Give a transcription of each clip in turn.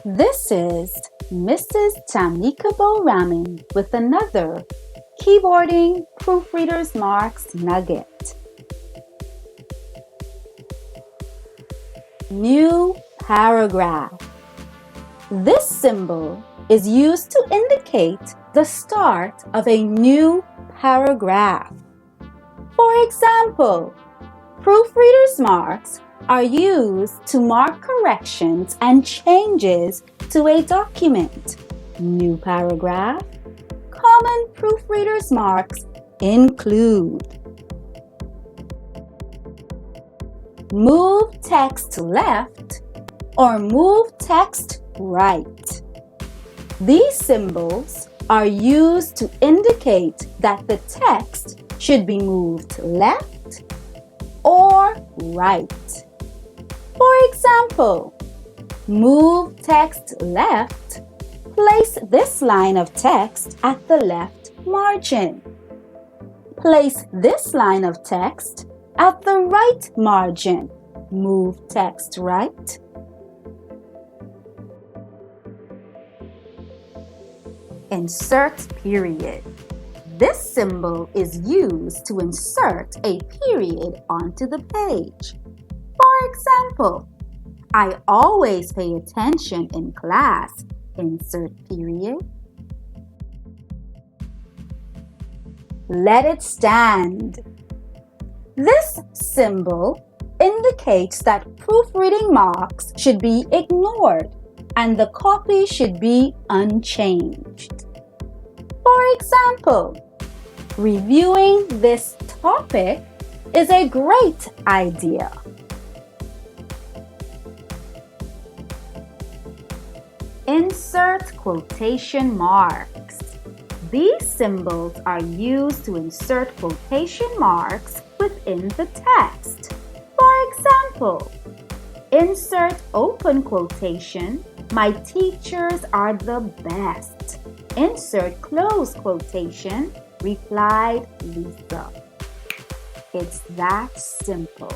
This is Mrs. Tamika Boramin with another Keyboarding Proofreader's Marks Nugget. New paragraph. This symbol is used to indicate the start of a new paragraph. For example, proofreader's marks are used to mark corrections and changes to a document. New paragraph. Common proofreader's marks include move text left or move text right. These symbols are used to indicate that the text should be moved left or right. For example, move text left. Place this line of text at the left margin. Place this line of text at the right margin. Move text right. Insert period. This symbol is used to insert a period onto the page. For example, I always pay attention in class. Insert period. Let it stand. This symbol indicates that proofreading marks should be ignored and the copy should be unchanged. For example, reviewing this topic is a great idea. Insert quotation marks. These symbols are used to insert quotation marks within the text. For example, insert open quotation, my teachers are the best. Insert close quotation, replied Lisa. It's that simple.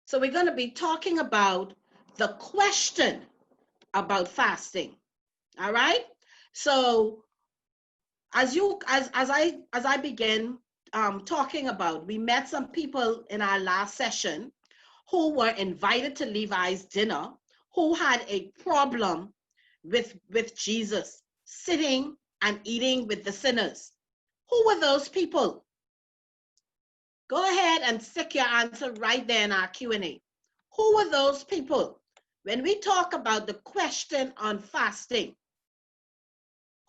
So we're going to be talking about the question about fasting. All right. So as I begin talking about, we met some people in our last session who were invited to Levi's dinner who had a problem with Jesus sitting and eating with the sinners. Who were those people? Go ahead and stick your answer right there in our Q&A. Who were those people? When we talk about the question on fasting,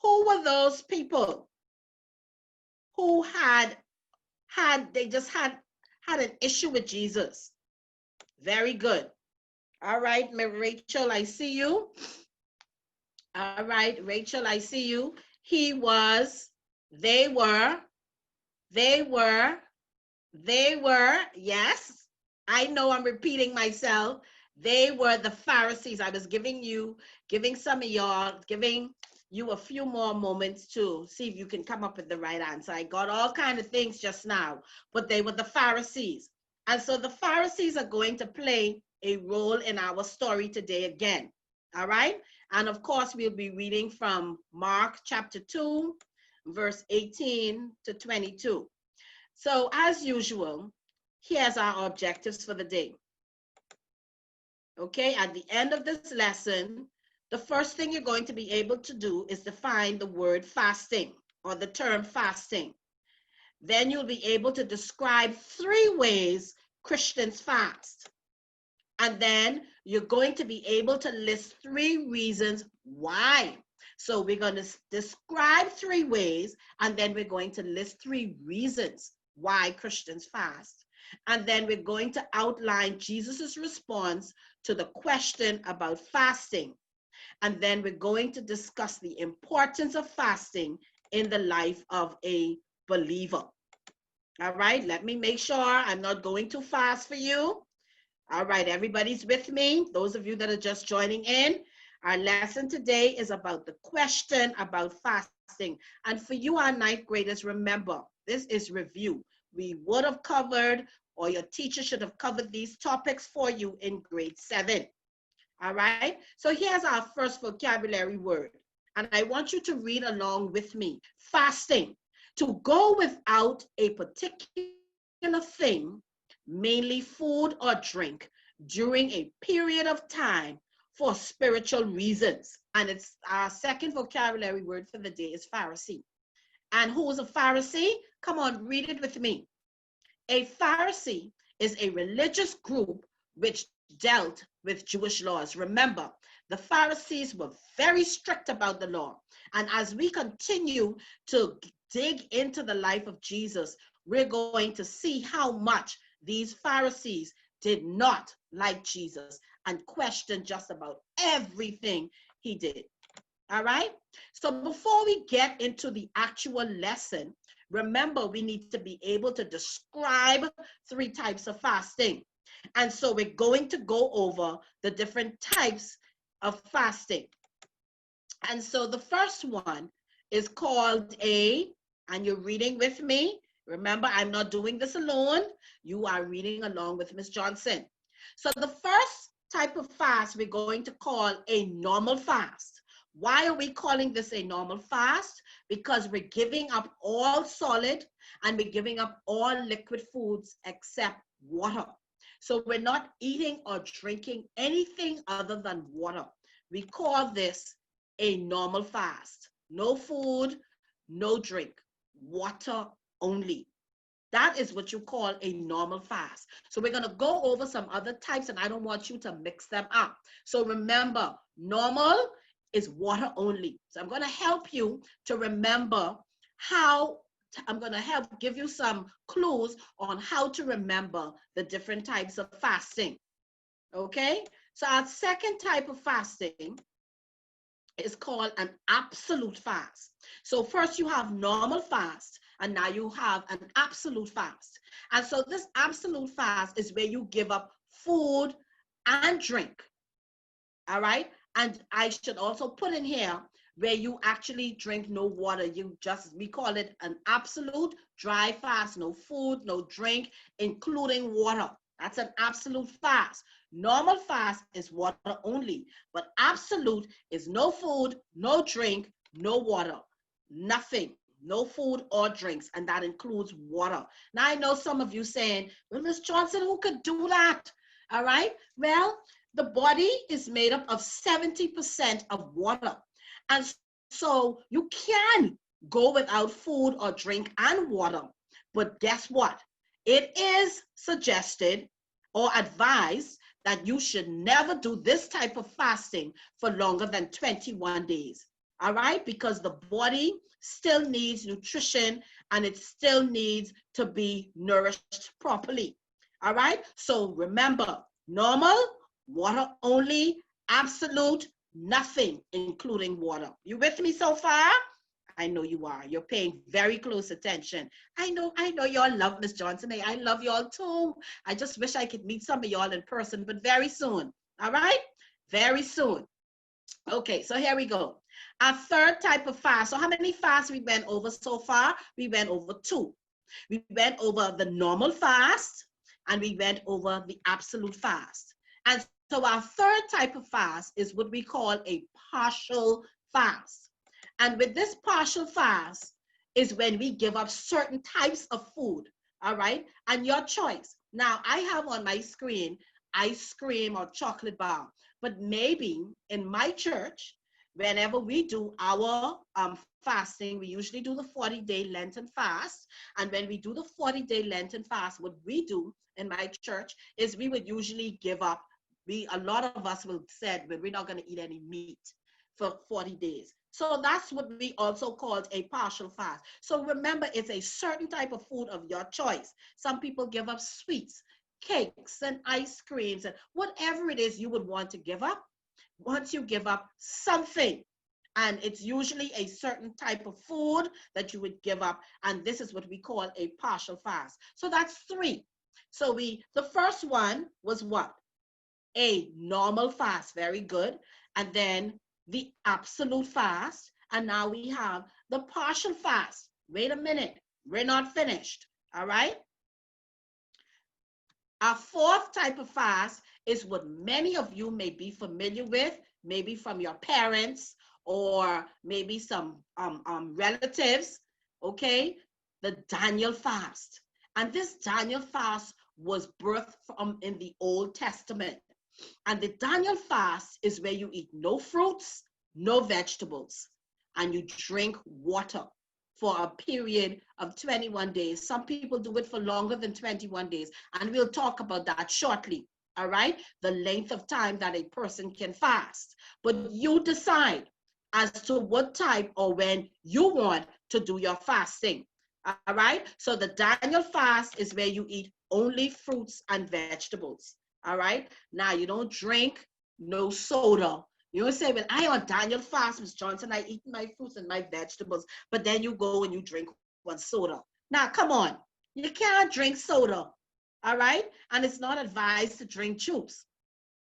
who were those people who had an issue with Jesus? Very good. All right, Rachel, I see you. All right, Rachel, I see you. They were, yes, I know I'm repeating myself. They were the Pharisees. I was giving you a few more moments to see if you can come up with the right answer. I got all kinds of things just now, but they were the Pharisees. And so the Pharisees are going to play a role in our story today again. All right. And of course, we'll be reading from Mark chapter 2, verse 18 to 22. So as usual, here's our objectives for the day. Okay, at the end of this lesson, the first thing you're going to be able to do is define the word fasting or the term fasting. Then you'll be able to describe 3 ways Christians fast. And then you're going to be able to list 3 reasons why. So we're going to describe 3 ways, and then we're going to list 3 reasons why Christians fast. And then we're going to outline Jesus's response to the question about fasting. And then we're going to discuss the importance of fasting in the life of a believer. All right, let me make sure I'm not going too fast for you. All right, everybody's with me. Those of you that are just joining in, our lesson today is about the question about fasting. And for you, our 9th graders, remember, this is review. we would have covered, or your teacher should have covered these topics for you in grade 7. All right? So here's our first vocabulary word. And I want you to read along with me. Fasting. To go without a particular thing, mainly food or drink, during a period of time for spiritual reasons. And it's our second vocabulary word for the day is Pharisee. And who is a Pharisee? Come on, read it with me. A Pharisee is a religious group which dealt with Jewish laws. Remember, the Pharisees were very strict about the law. And as we continue to dig into the life of Jesus, we're going to see how much these Pharisees did not like Jesus and questioned just about everything he did. All right? So before we get into the actual lesson, remember we need to be able to describe 3 types of fasting. And so we're going to go over the different types of fasting. And so the first one is called and you're reading with me. Remember, I'm not doing this alone. You are reading along with Ms. Johnson. So the first type of fast we're going to call a normal fast. Why are we calling this a normal fast? Because we're giving up all solid and we're giving up all liquid foods except water. So we're not eating or drinking anything other than water. We call this a normal fast. No food, no drink, water only. That is what you call a normal fast. So we're going to go over some other types and I don't want you to mix them up. So remember, normal is water only. So I'm going to help you to remember how, I'm going to help give you some clues on how to remember the different types of fasting. Okay? So our second type of fasting is called an absolute fast. So first you have normal fast and now you have an absolute fast. And so this absolute fast is where you give up food and drink. All right? And I should also put in here where you actually drink no water. We call it an absolute dry fast, no food, no drink, including water. That's an absolute fast. Normal fast is water only, but absolute is no food, no drink, no water, nothing, no food or drinks, and that includes water. Now I know some of you saying, well, Ms. Johnson, who could do that? All right, well, the body is made up of 70% of water. And so you can go without food or drink and water. But guess what? It is suggested or advised that you should never do this type of fasting for longer than 21 days. All right? Because the body still needs nutrition and it still needs to be nourished properly. All right? So remember, normal, water only, absolute, nothing, including water. You with me so far? I know you are. You're paying very close attention. I know y'all love Miss Johnson. I love y'all too. I just wish I could meet some of y'all in person, but very soon. All right? Very soon. Okay, so here we go. Our third type of fast. So how many fasts we went over so far? We went over 2. We went over the normal fast and we went over the absolute fast. And so our third type of fast is what we call a partial fast. And with this partial fast is when we give up certain types of food, all right? And your choice. Now, I have on my screen ice cream or chocolate bar, but maybe in my church, whenever we do our fasting, we usually do the 40-day Lenten fast. And when we do the 40-day Lenten fast, what we do in my church is we would usually give up, a lot of us will said, but we're not going to eat any meat for 40 days. So that's what we also called a partial fast. So remember, it's a certain type of food of your choice. Some people give up sweets, cakes, and ice creams, and whatever it is you would want to give up. Once you give up something, and it's usually a certain type of food that you would give up, and this is what we call a partial fast. So that's 3. So the first one was what? A normal fast, very good. And then the absolute fast, and now we have the partial fast. Wait a minute, we're not finished, all right? Our fourth type of fast is what many of you may be familiar with, maybe from your parents or maybe some relatives, okay? The Daniel fast. And this Daniel fast was birthed from in the Old Testament. And the Daniel fast is where you eat no fruits, no vegetables, and you drink water for a period of 21 days. Some people do it for longer than 21 days, and we'll talk about that shortly. All right, the length of time that a person can fast. But you decide as to what type or when you want to do your fasting. All right, so the Daniel fast is where you eat only fruits and vegetables. All right, now you don't drink no soda. You don't say, well, I on Daniel fast, Miss Johnson, I eat my fruits and my vegetables, but then you go and you drink one soda. Now, come on, you can't drink soda. All right, and it's not advised to drink juice.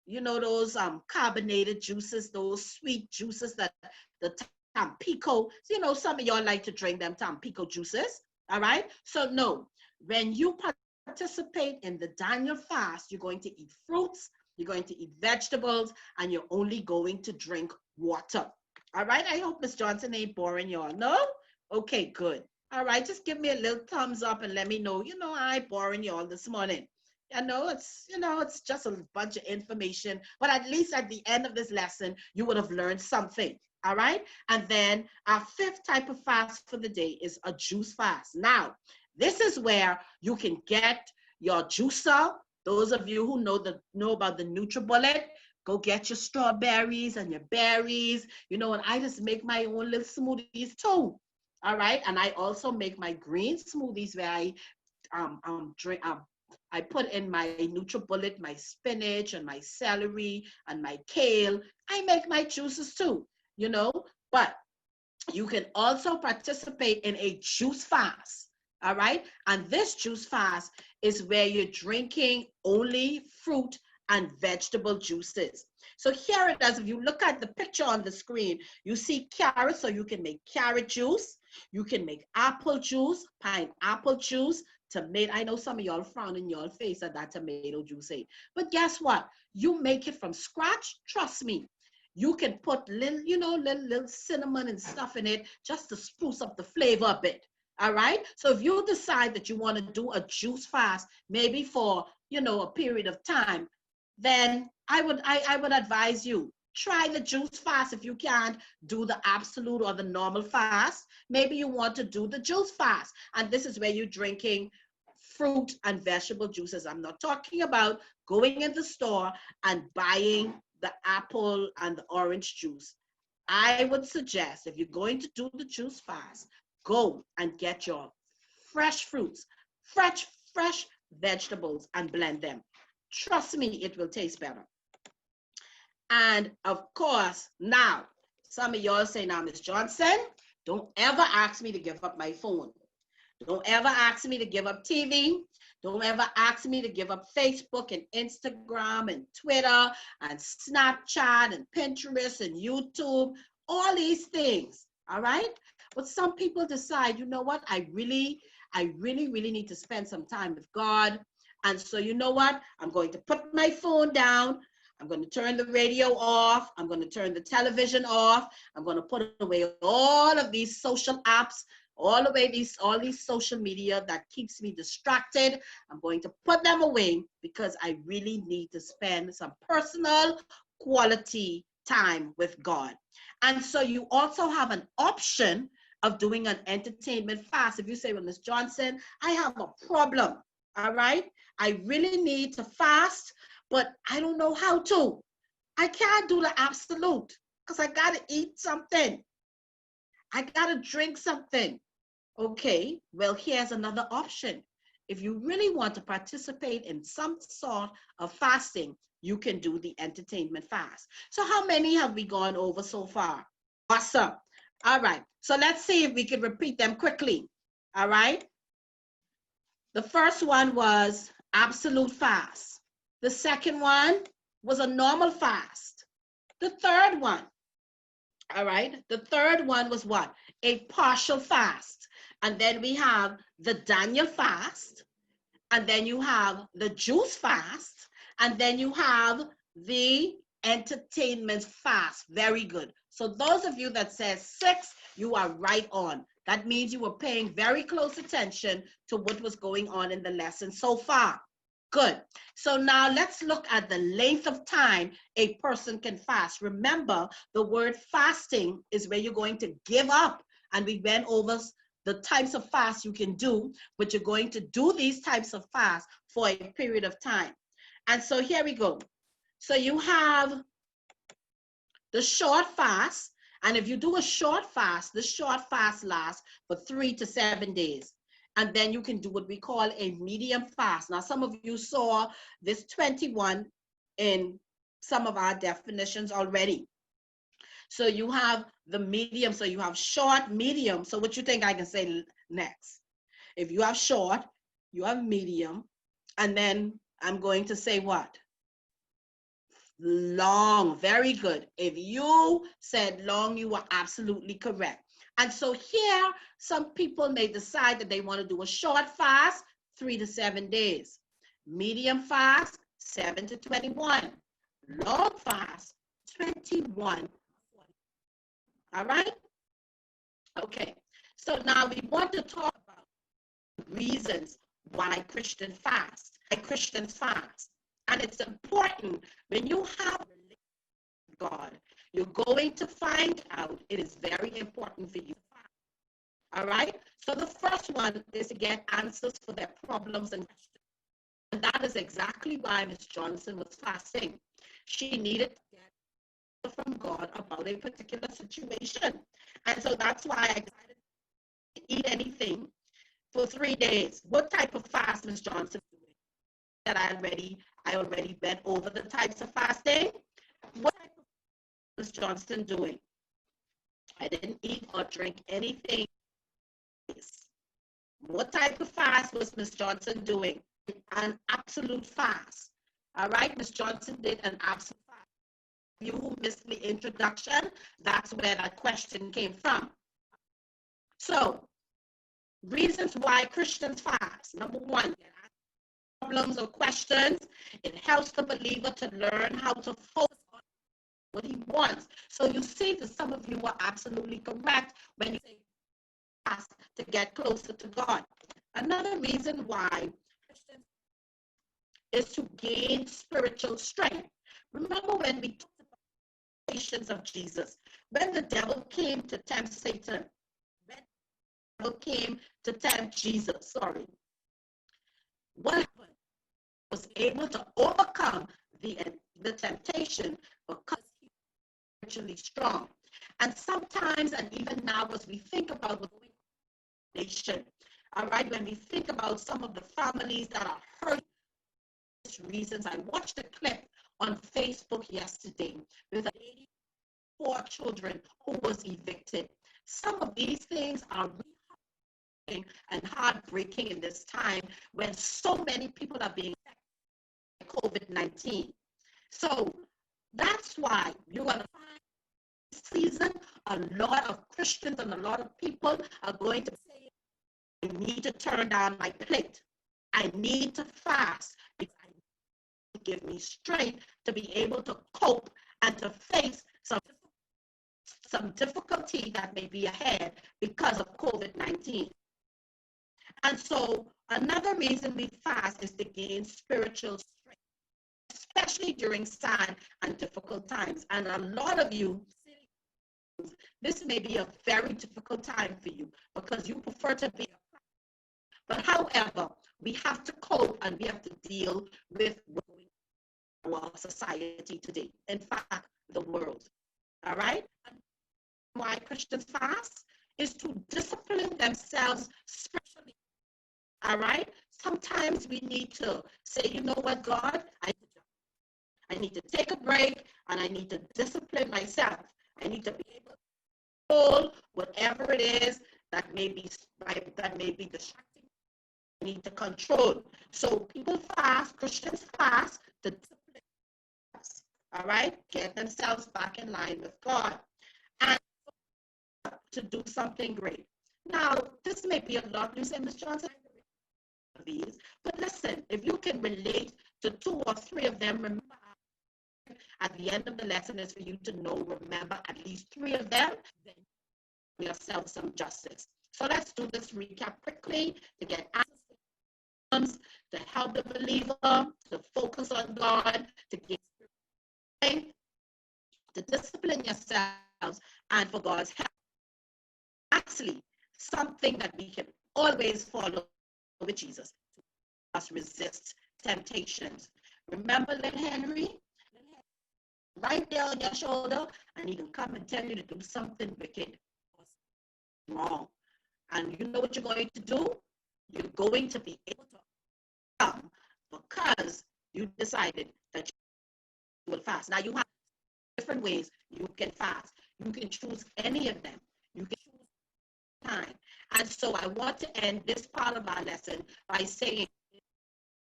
You know those carbonated juices, those sweet juices that the Tampico. So, you know, some of y'all like to drink them Tampico juices. All right, so no, when you participate in the Daniel fast, you're going to eat fruits, you're going to eat vegetables, and you're only going to drink water. All right, I hope Miss Johnson ain't boring y'all. No? Okay, good. All right, just give me a little thumbs up and let me know, you know, I ain't boring y'all this morning. I know it's just a bunch of information, but at least at the end of this lesson, you would have learned something. All right. And then our fifth type of fast for the day is a juice fast. Now, this is where you can get your juicer. Those of you who know about the NutriBullet, go get your strawberries and your berries, you know, and I just make my own little smoothies too. All right. And I also make my green smoothies where I put in my NutriBullet, my spinach and my celery and my kale. I make my juices too, you know, but you can also participate in a juice fast. All right. And this juice fast is where you're drinking only fruit and vegetable juices. So here it is. If you look at the picture on the screen, you see carrots, so you can make carrot juice. You can make apple juice, pineapple juice, tomato. I know some of y'all frowning your face at that tomato juice. But guess what? You make it from scratch. Trust me. You can put little cinnamon and stuff in it just to spruce up the flavor a bit. All right. So if you decide that you want to do a juice fast, maybe for, a period of time, then I would advise you, try the juice fast. If you can't do the absolute or the normal fast, maybe you want to do the juice fast. And this is where you're drinking fruit and vegetable juices. I'm not talking about going in the store and buying the apple and the orange juice. I would suggest, if you're going to do the juice fast, go and get your fresh fruits, fresh vegetables, and blend them. Trust me, it will taste better. And of course, now, some of y'all say, now, Miss Johnson, don't ever ask me to give up my phone. Don't ever ask me to give up TV. Don't ever ask me to give up Facebook and Instagram and Twitter and Snapchat and Pinterest and YouTube, all these things, all right? But some people decide, you know what, I really need to spend some time with God. And so you know what, I'm going to put my phone down. I'm going to turn the radio off. I'm going to turn the television off. I'm going to put away all of these social apps, all these social media that keeps me distracted. I'm going to put them away because I really need to spend some personal quality time with God. And so you also have an option of doing an entertainment fast. If you say, well, Ms. Johnson, I have a problem, all right? I really need to fast, but I don't know how to. I can't do the absolute because I got to eat something. I got to drink something. Okay, well, here's another option. If you really want to participate in some sort of fasting, you can do the entertainment fast. So how many have we gone over so far? Awesome. All right, so let's see if we can repeat them quickly. All right. The first one was absolute fast. The second one was a normal fast. The third one, all right, the third one was what? A partial fast. And then we have the Daniel fast. and then you have the juice fast, and then you have the entertainment fast. Very good. So those of you that says 6, you are right on. That means you were paying very close attention to what was going on in the lesson so far. Good. So now let's look at the length of time a person can fast. Remember, the word fasting is where you're going to give up. And we went over the types of fast you can do, but you're going to do these types of fast for a period of time. And so here we go. So you have the short fast. And if you do a short fast, the short fast lasts for 3 to 7 days. And then you can do what we call a medium fast. Now, some of you saw this 21 in some of our definitions already. So you have the medium, so you have short, medium. So what you think I can say next? If you have short, you have medium, and then I'm going to say what? Long. Very good. If you said long, you were absolutely correct. And so here, some people may decide that they want to do a short fast, 3 to 7 days. Medium fast, 7 to 21. Long fast, 21. All right? Okay. So now we want to talk about reasons why Christians fast. And it's important when you have a relationship with God, you're going to find out it is very important for you to fast. All right? So the first one is to get answers for their problems and questions. And that is exactly why Miss Johnson was fasting. She needed to get answers from God about a particular situation. And so that's why I decided to eat anything for 3 days. What type of fast, Miss Johnson? That I already went over the types of fasting. What type of fast was Johnson doing? I didn't eat or drink anything. What type of fast was Miss Johnson doing? An absolute fast. All right, Miss Johnson did an absolute fast. You who missed the introduction, that's where that question came from. So, reasons why Christians fast. Number one, problems or questions. It helps the believer to learn how to focus on what he wants. So you see that some of you are absolutely correct when you say fast to get closer to God. Another reason why Christians is to gain spiritual strength. Remember when we talked about the patience of Jesus, when the devil came to tempt Satan, when the devil came to tempt Jesus, what happened? Was able to overcome the temptation because he was spiritually strong. And sometimes, and even now, as we think about what's going on in the nation, all right, when we think about some of the families that are hurt for these reasons, I watched a clip on Facebook yesterday with a lady with 4 children who was evicted. Some of these things are really and heartbreaking in this time when so many people are being COVID-19. So that's why you're going to find this season a lot of Christians and a lot of people are going to say, I need to turn down my plate. I need to fast because I need to give me strength to be able to cope and to face some difficulty that may be ahead because of COVID-19. And so another reason we fast is to gain spiritual strength, especially during sad and difficult times. And a lot of you, this may be a very difficult time for you because you prefer to be a fast. But however, we have to cope and we have to deal with our society today. In fact, the world. All right? And why Christians fast is to discipline themselves spiritually. All right? Sometimes we need to say, you know what, God, I need to take a break and I need to discipline myself. I need to be able to control whatever it is that may be distracting. I need to control. So people fast, Christians fast to discipline themselves. All right? Get themselves back in line with God and to do something great. Now, this may be a lot. You say, Ms. Johnson, these, but listen, if you can relate to 2 or 3 of them, remember at the end of the lesson is for you to remember at least 3 of them, then do yourself some justice. So let's do this recap quickly to get answers, to help the believer, to focus on God, to get strength, to discipline yourselves, and for God's help. Actually, something that we can always follow with Jesus. Must resist temptations. Remember little Henry? Right there on your shoulder, and he can come and tell you to do something wicked or wrong. And you know what you're going to do? You're going to be able to come because you decided that you will fast. Now you have different ways you can fast. You can choose any of them. You can choose time. And so I want to end this part of our lesson by saying it's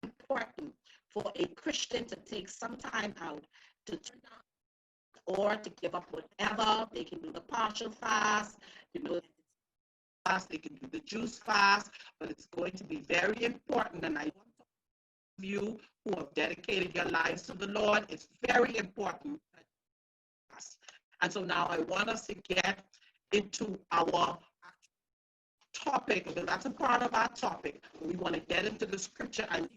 important for a Christian to take some time out to turn down or to give up whatever. They can do the partial fast, fast, they can do the juice fast, but it's going to be very important. And I want you who have dedicated your lives to the Lord, it's very important. And so now I want us to get into our topic, because that's a part of our topic. We want to get into the scripture and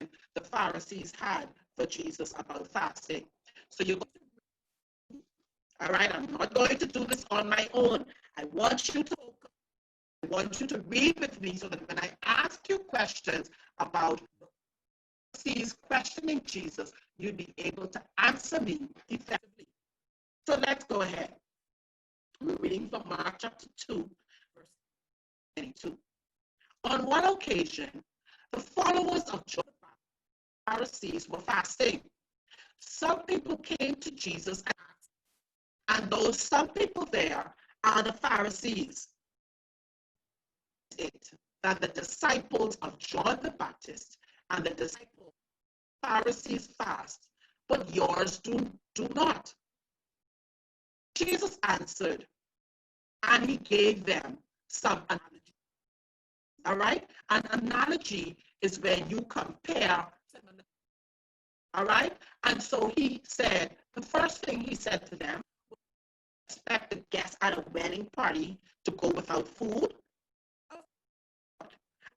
the Pharisees had for Jesus about fasting. So you're going to, all right, I'm not going to do this on my own. I want you to read with me so that when I ask you questions about the Pharisees questioning Jesus, you'd be able to answer me effectively. So let's go ahead. We're reading from Mark chapter 2, verse 22. On one occasion, the followers of John the Pharisees were fasting. Some people came to Jesus and asked, and those some people there are the Pharisees. It that the disciples of John the Baptist and the disciples of Pharisees fast, but yours do not. Jesus answered, and he gave them some analogy. All right? An analogy is when you compare. All right? And so he said, the first thing he said to them, expect the guests at a wedding party to go without food.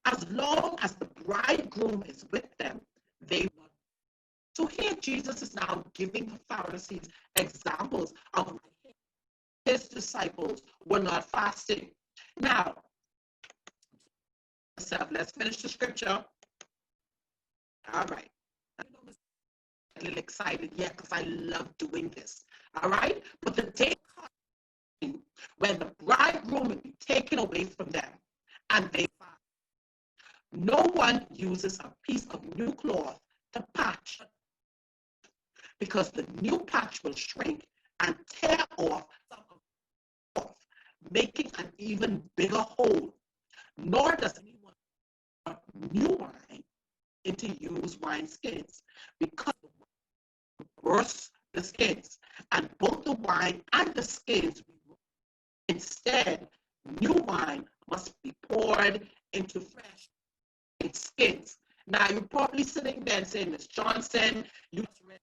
As long as the bridegroom is with them, they will. So here Jesus is now giving the Pharisees examples of his disciples were not fasting. Now, let's finish the scripture. All right. I'm a little excited, because I love doing this. All right? But the day comes when the bridegroom will be taken away from them, and they fast. No one uses a piece of new cloth to patch, because the new patch will shrink and tear off some of the cloth, making an even bigger hole. Nor does anyone put new wine into used wine skins, because the wine bursts the skins, and both the wine and the skins will ruin. Instead, new wine must be poured into fresh skins. Now you're probably sitting there and saying, Ms. Johnson, you just read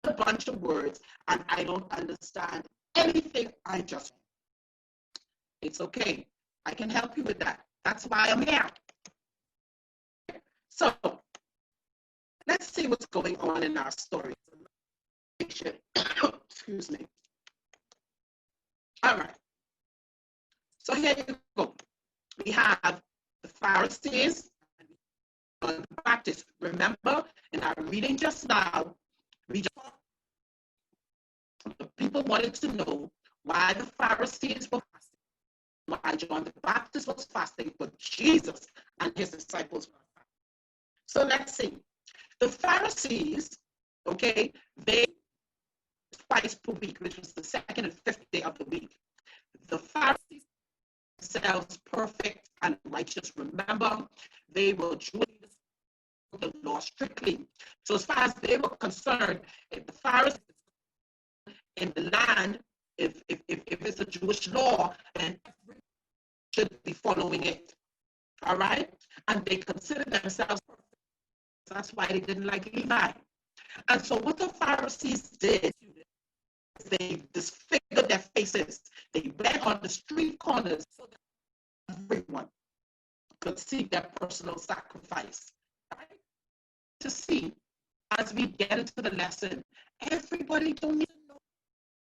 a bunch of words and I don't understand anything I just read. It's okay. I can help you with that. That's why I'm here. So let's see what's going on in our story. Excuse me. All right. So here you go. We have the Pharisees and the Baptists. Remember, in our reading just now, the people wanted to know why the Pharisees were fasting, why John the Baptist was fasting, but Jesus and his disciples were fasting. So let's see. The Pharisees, okay, they twice per week, which was the second and fifth day of the week. The Pharisees themselves perfect and righteous. Remember, they were Jewish, the law strictly. So as far as they were concerned, if the Pharisees in the land, if it's a Jewish law, then everyone should be following it. all right? And they considered themselves perfect. That's why they didn't like Levi. And so what the Pharisees did, they disfigured their faces. They went on the street corners so that everyone could see their personal sacrifice. Right? To see, as we get into the lesson, everybody don't need to know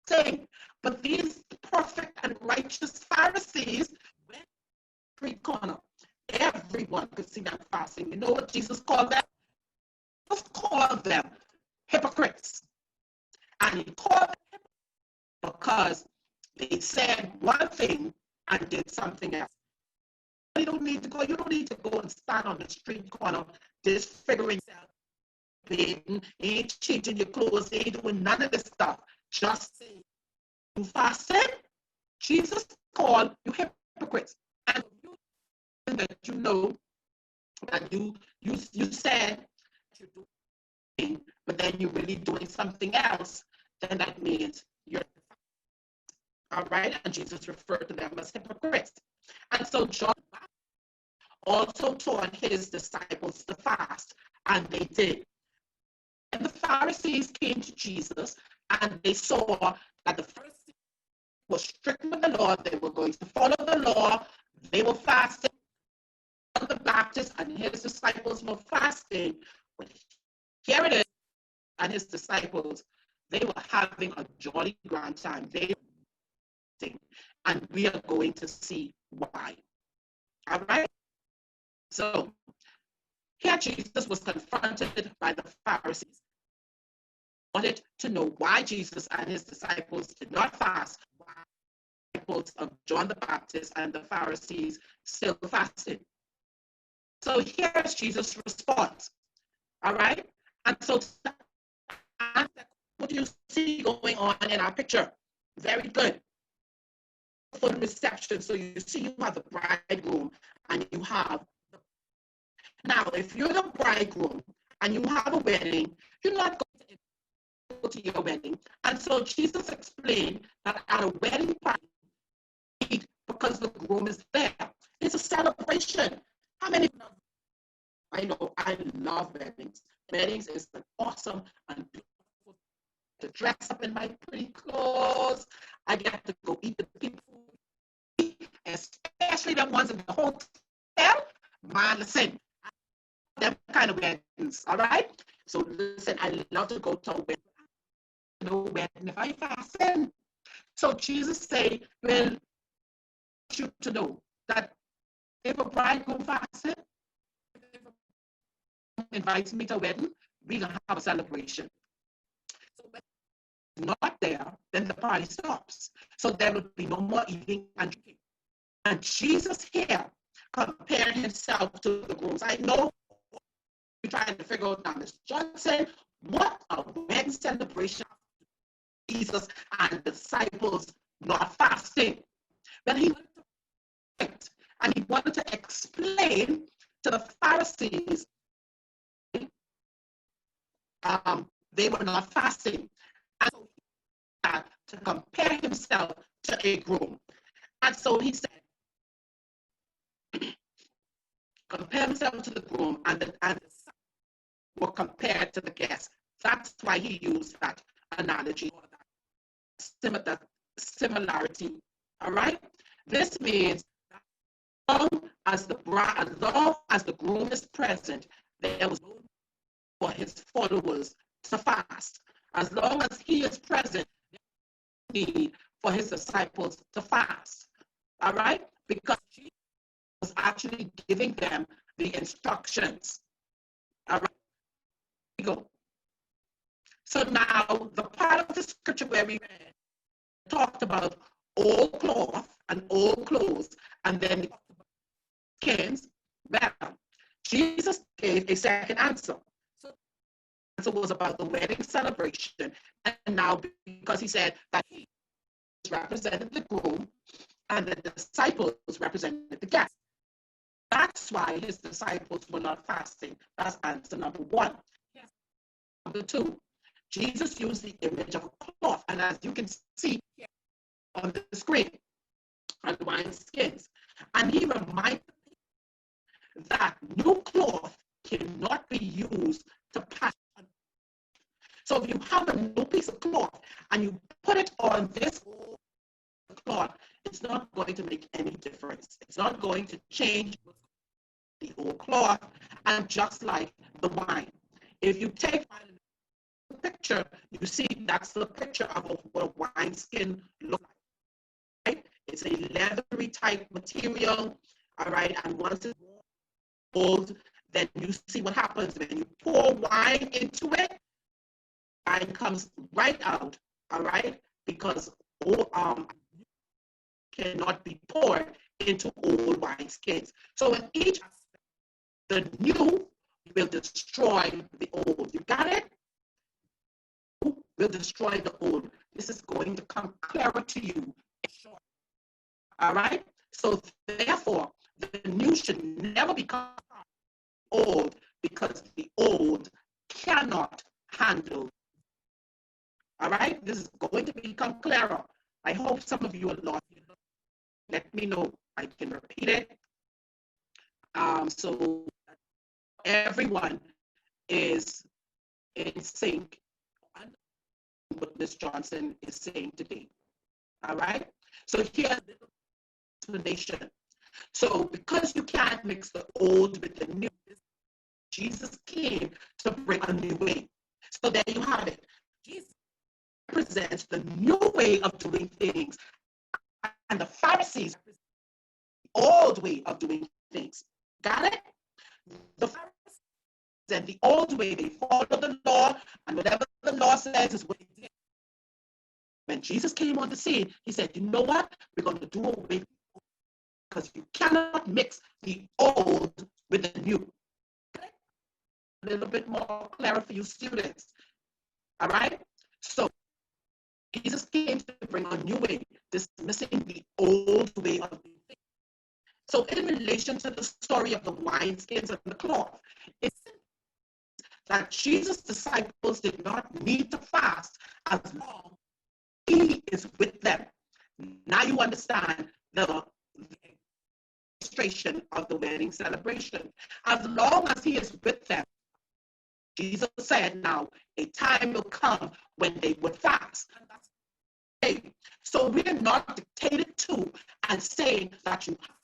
thing. But these perfect and righteous Pharisees went to the street corner. Everyone could see them fasting. You know what Jesus called them? He called them hypocrites. And he called them because they said one thing and did something else. You don't need to go and stand on the street corner disfiguring yourself, bathing, ain't changing your clothes, ain't doing none of this stuff. Just say you fasted. Jesus called you hypocrites. And that you know that you said you're doing, but then you're really doing something else, then that means you're all right. And Jesus referred to them as hypocrites. And so John also taught his disciples to fast, and they did. And the Pharisees came to Jesus, and they saw that the Pharisees were strict with the law. They were going to follow the law. They were fasting. John the Baptist and his disciples were fasting. But here it is, and his disciples, they were having a jolly grand time. They were fasting, and we are going to see why. All right? So here Jesus was confronted by the Pharisees. Wanted to know why Jesus and his disciples did not fast, why the disciples of John the Baptist and the Pharisees still fasted. So here's Jesus' response. All right? And so what do you see going on in our picture? Very good. For the reception, so you see you have the bridegroom and you have now, if you're the bridegroom and you have a wedding, you're not going to go to your wedding. And so Jesus explained that at a wedding party, because the groom is there, it's a celebration. How many? I know I love weddings. Weddings is an awesome and beautiful to dress up in my pretty clothes. I get to go eat the people, especially the ones in the hotel. Man, listen. Them kind of weddings, all right? So listen, I love to go to a wedding. No wedding if I fasting. So Jesus say, well, I want you to know that if a bridegroom fasted, invites me to a wedding, we're gonna have a celebration. So when it's not there, then the party stops. So there will be no more eating and drinking. And Jesus here compared himself to the grooms. I know trying to figure out now, Ms. Johnson, what a wedding celebration Jesus and the disciples not fasting. But he went and he wanted to explain to the Pharisees they were not fasting. And so he had to compare himself to a groom. And so he said, compare himself to the groom and the were compared to the guests. That's why he used that analogy or that similarity. All right? This means that as long as the groom is present, there was no need for his followers to fast. As long as he is present, there is no need for his disciples to fast. All right? Because Jesus was actually giving them the instructions. All right? Go. So now the part of the scripture where we read talked about old cloth and old clothes, and then we talked about skins. Well, Jesus gave a second answer. So the answer was about the wedding celebration, and now because he said that he represented the groom and the disciples represented the guests. That's why his disciples were not fasting. That's answer number one. Number two, Jesus used the image of a cloth, and as you can see here on the screen, on wine skins, and he reminded that new cloth cannot be used to patch. So if you have a new piece of cloth and you put it on this cloth, it's not going to make any difference. It's not going to change the old cloth. And just like the wine, if you take a picture, you see that's the picture of what a wine skin looks like. Right? It's a leathery type material, all right? And once it's old, then you see what happens when you pour wine into it. Wine comes right out, all right? Because cannot be poured into old wine skins. So in each aspect, the new will destroy the old. You got it? Will destroy the old. This is going to come clearer to you. All right? So therefore, the new should never become old because the old cannot handle. All right? This is going to become clearer. I hope some of you are lost. Let me know. I can repeat it. So everyone is in sync with what Ms. Johnson is saying today. All right? So here's the explanation. So because you can't mix the old with the new, Jesus came to bring a new way. So there you have it. Jesus represents the new way of doing things, and the Pharisees represent the old way of doing things. Got it? The Pharisees and the old way, they follow the law, and whatever the law says is what they did. When Jesus came on the scene, he said, you know what? We're going to do away with it because you cannot mix the old with the new. A little bit more clear for you students. All right? So Jesus came to bring a new way, dismissing the old way of doing things. So in relation to the story of the wineskins and the cloth, it's that Jesus' disciples did not need to fast as long as he is with them. Now you understand the illustration of the wedding celebration. As long as he is with them, Jesus said, now a time will come when they would fast. Okay. So we're not dictated to and saying that you have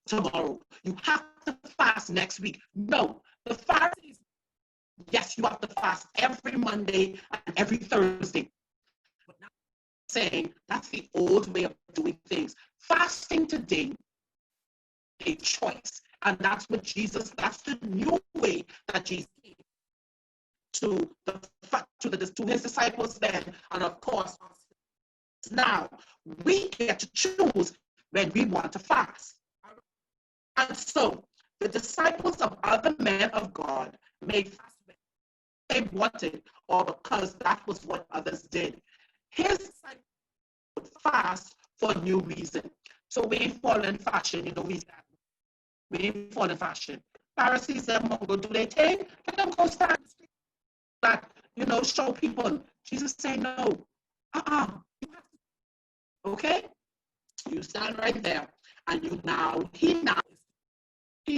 to tomorrow, you have to fast next week. No, the Pharisees, yes, you have to fast every Monday and every Thursday. But now saying that's the old way of doing things. Fasting today, a choice. And that's what Jesus, that's the new way that Jesus came to his disciples then, and of course now we get to choose when we want to fast. And so the disciples of other men of God may fast when they wanted or because that was what others did. His disciples would fast for a new reason. So we ain't following fashion, we ain't following fashion. Pharisees said, I'm gonna go do their thing, let them go stand that, show people. Jesus said, no, okay? You stand right there, and he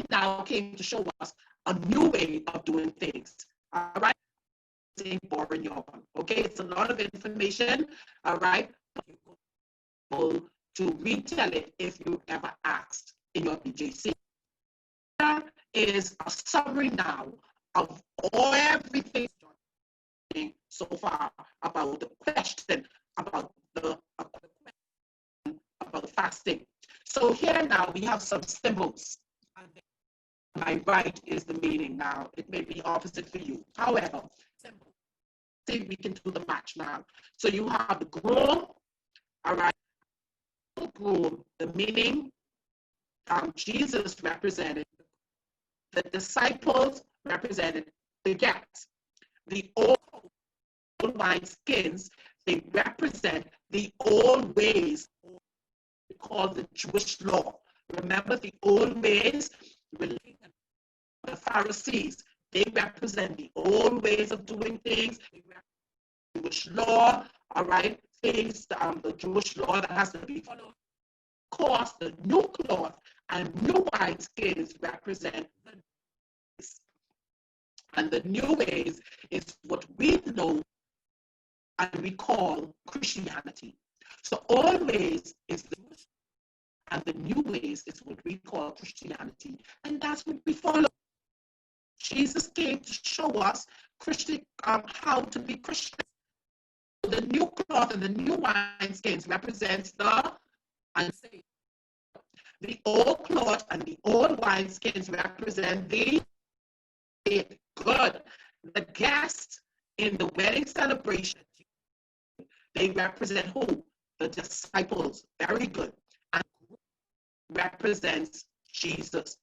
now came to show us a new way of doing things. All right? It ain't boring, y'all. Okay? It's a lot of information. All right? You're to retell it if you ever asked in your BJC. There is a summary now of everything so far about the question about fasting. So here now we have some symbols. My right is the meaning now. It may be opposite for you. However, symbol. See if we can do the match now. So you have the groom, all right? The groom, the meaning, Jesus represented, the disciples represented the guests. The old wine skins, they represent the old ways, called the Jewish law. Remember the old ways, the Pharisees, they represent the old ways of doing things, the Jewish law, all right, things, the Jewish law that has to be followed. Of course, the new cloth and new wineskins represent the new ways. And the new ways is what we know and we call Christianity. So old ways is the and the new ways is what we call Christianity, and that's what we follow. Jesus came to show us how to be Christian. The new cloth and the new wineskins represents the unsaved. The old cloth and the old wineskins represent the good. The guests in the wedding celebration, they represent who? The disciples. Very good. And represents Jesus.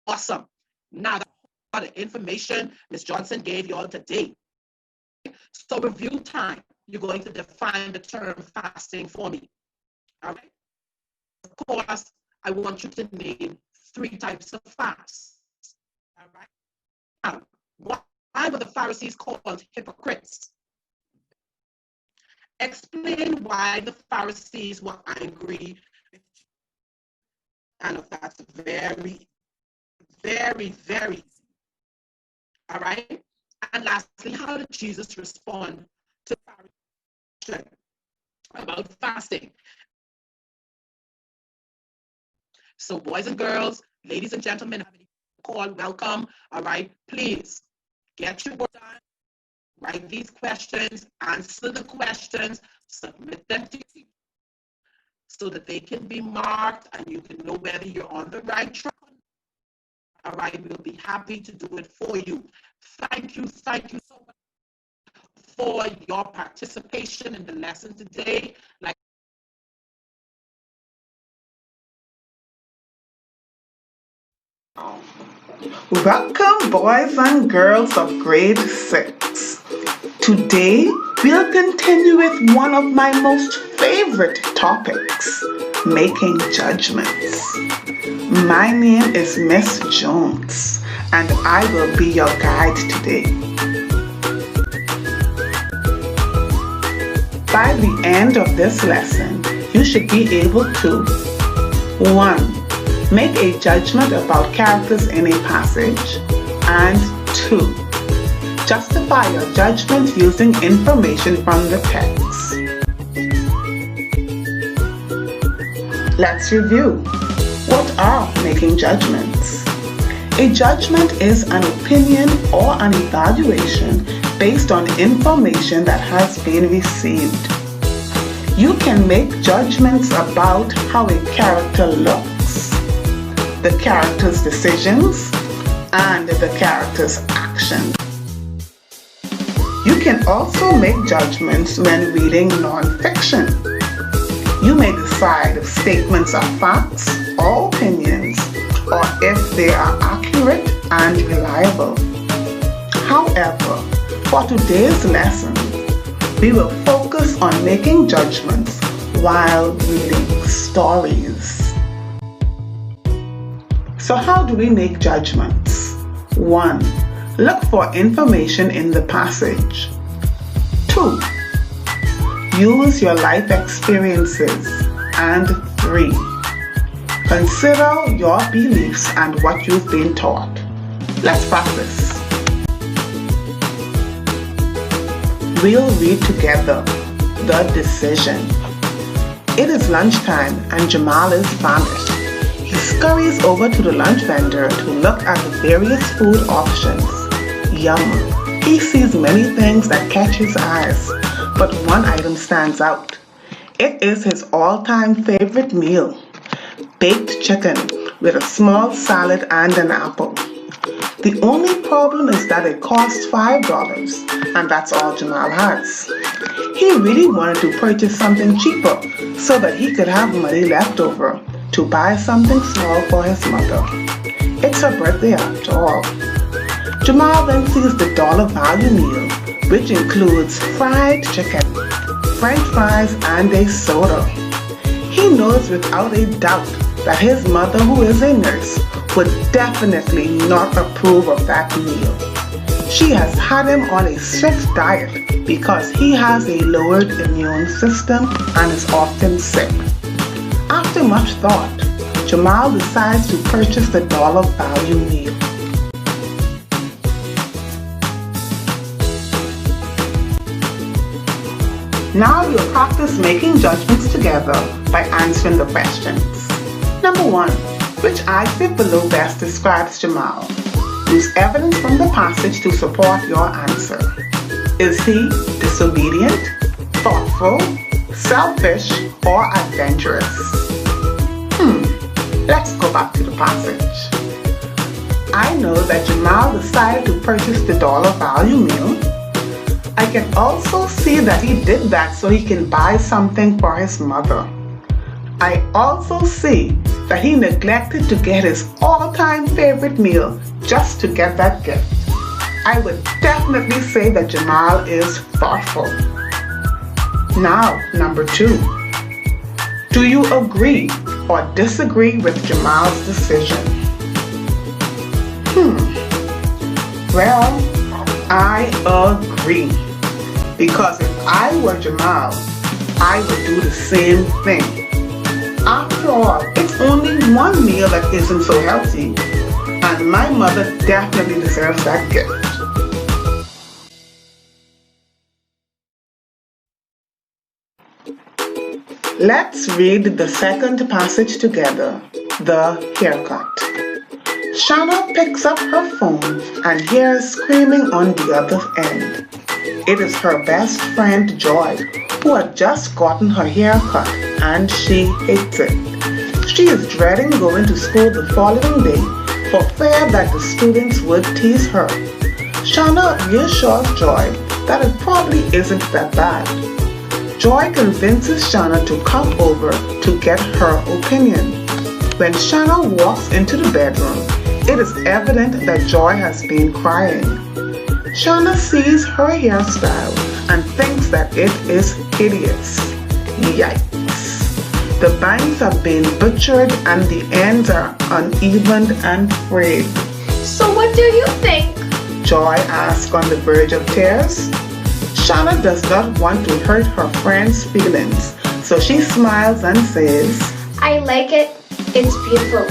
Awesome. Now, the information Ms. Johnson gave you all today. So review time. You're going to define the term fasting for me. All right. Of course, I want you to name 3 types of fasts. All right. Now, why were the Pharisees called hypocrites? Explain why the Pharisees were angry. I know that's very, very, very easy. All right. And lastly, how did Jesus respond to Pharisees about fasting? So boys and girls, ladies and gentlemen, call, welcome. All right, please get your work done. Write these questions, answer the questions, submit them to you so that they can be marked and you can know whether you're on the right track. All right, we'll be happy to do it for you. Thank you so much for your participation in the lesson today. Welcome, boys and girls of grade 6. Today, we'll continue with one of my most favorite topics, making judgments. My name is Miss Jones, and I will be your guide today. By the end of this lesson, you should be able to 1. Make a judgment about characters in a passage, and 2. Justify your judgment using information from the text. Let's review. What are making judgments? A judgment is an opinion or an evaluation based on information that has been received. You can make judgments about how a character looks, the character's decisions, and the character's actions. You can also make judgments when reading non-fiction. You may decide if statements are facts or opinions, or if they are accurate and reliable. However, for today's lesson, we will focus on making judgments while reading stories. So how do we make judgments? 1. Look for information in the passage. 2. Use your life experiences. And 3. Consider your beliefs and what you've been taught. Let's practice. We'll read together The Decision. It is lunchtime and Jamal is famished. He scurries over to the lunch vendor to look at the various food options. Yum! He sees many things that catch his eyes, but one item stands out. It is his all-time favorite meal, baked chicken with a small salad and an apple. The only problem is that it costs $5, and that's all Jamal has. He really wanted to purchase something cheaper so that he could have money left over to buy something small for his mother. It's her birthday after all. Jamal then sees the dollar value meal, which includes fried chicken, French fries, and a soda. He knows without a doubt that his mother, who is a nurse, would definitely not approve of that meal. She has had him on a strict diet because he has a lowered immune system and is often sick. After much thought, Jamal decides to purchase the dollar value meal. Now we'll practice making judgments together by answering the questions. Number 1. Which adjective below best describes Jamal? Use evidence from the passage to support your answer. Is he disobedient, thoughtful, selfish, or adventurous? Let's go back to the passage. I know that Jamal decided to purchase the dollar value meal. I can also see that he did that so he can buy something for his mother. I also see that he neglected to get his all-time favorite meal just to get that gift. I would definitely say that Jamal is thoughtful. Now, number 2. Do you agree or disagree with Jamal's decision? Well, I agree. Because if I were Jamal, I would do the same thing. After all, it's only one meal that isn't so healthy, and my mother definitely deserves that gift. Let's read the second passage together, the haircut. Shanna picks up her phone and hears screaming on the other end. It is her best friend Joy, who had just gotten her hair cut, and she hates it. She is dreading going to school the following day for fear that the students would tease her. Shanna reassures Joy that it probably isn't that bad. Joy convinces Shanna to come over to get her opinion. When Shanna walks into the bedroom, it is evident that Joy has been crying. Shanna sees her hairstyle and thinks that it is hideous. Yikes. The bangs have been butchered and the ends are uneven and frayed. So what do you think? Joy asks on the verge of tears. Shanna does not want to hurt her friend's feelings, so she smiles and says, I like it. It's beautiful.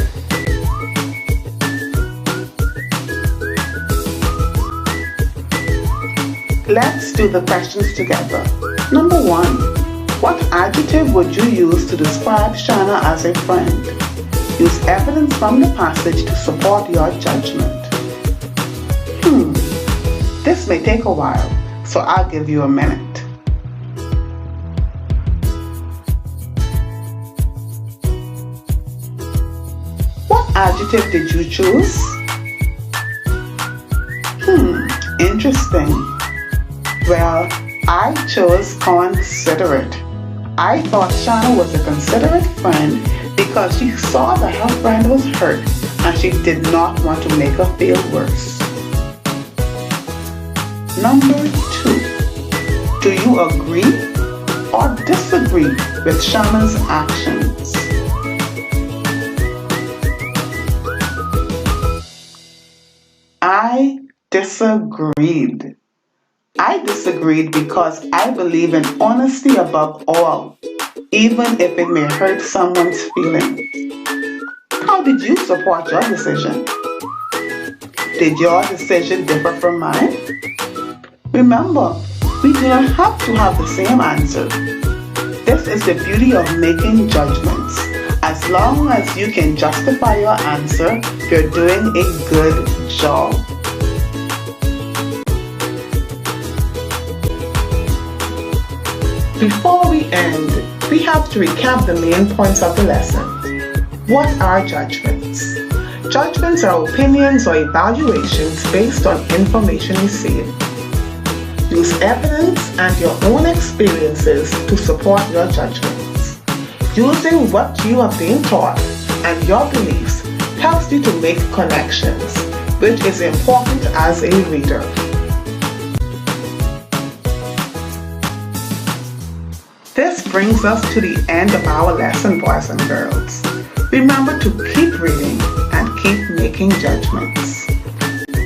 Let's do the questions together. Number 1. What adjective would you use to describe Shanna as a friend? Use evidence from the passage to support your judgment. This may take a while, so I'll give you a minute. What adjective did you choose? Interesting. Well, I chose considerate. I thought Shanna was a considerate friend because she saw that her friend was hurt and she did not want to make her feel worse. Number 2. Do you agree or disagree with Shanna's actions? I disagreed. I disagreed because I believe in honesty above all, even if it may hurt someone's feelings. How did you support your decision? Did your decision differ from mine? Remember, we do not have to have the same answer. This is the beauty of making judgments. As long as you can justify your answer, you're doing a good job. Before we end, we have to recap the main points of the lesson. What are judgments? Judgments are opinions or evaluations based on information received. Use evidence and your own experiences to support your judgments. Using what you are being taught and your beliefs helps you to make connections, which is important as a reader. This brings us to the end of our lesson, boys and girls. Remember to keep reading and keep making judgments.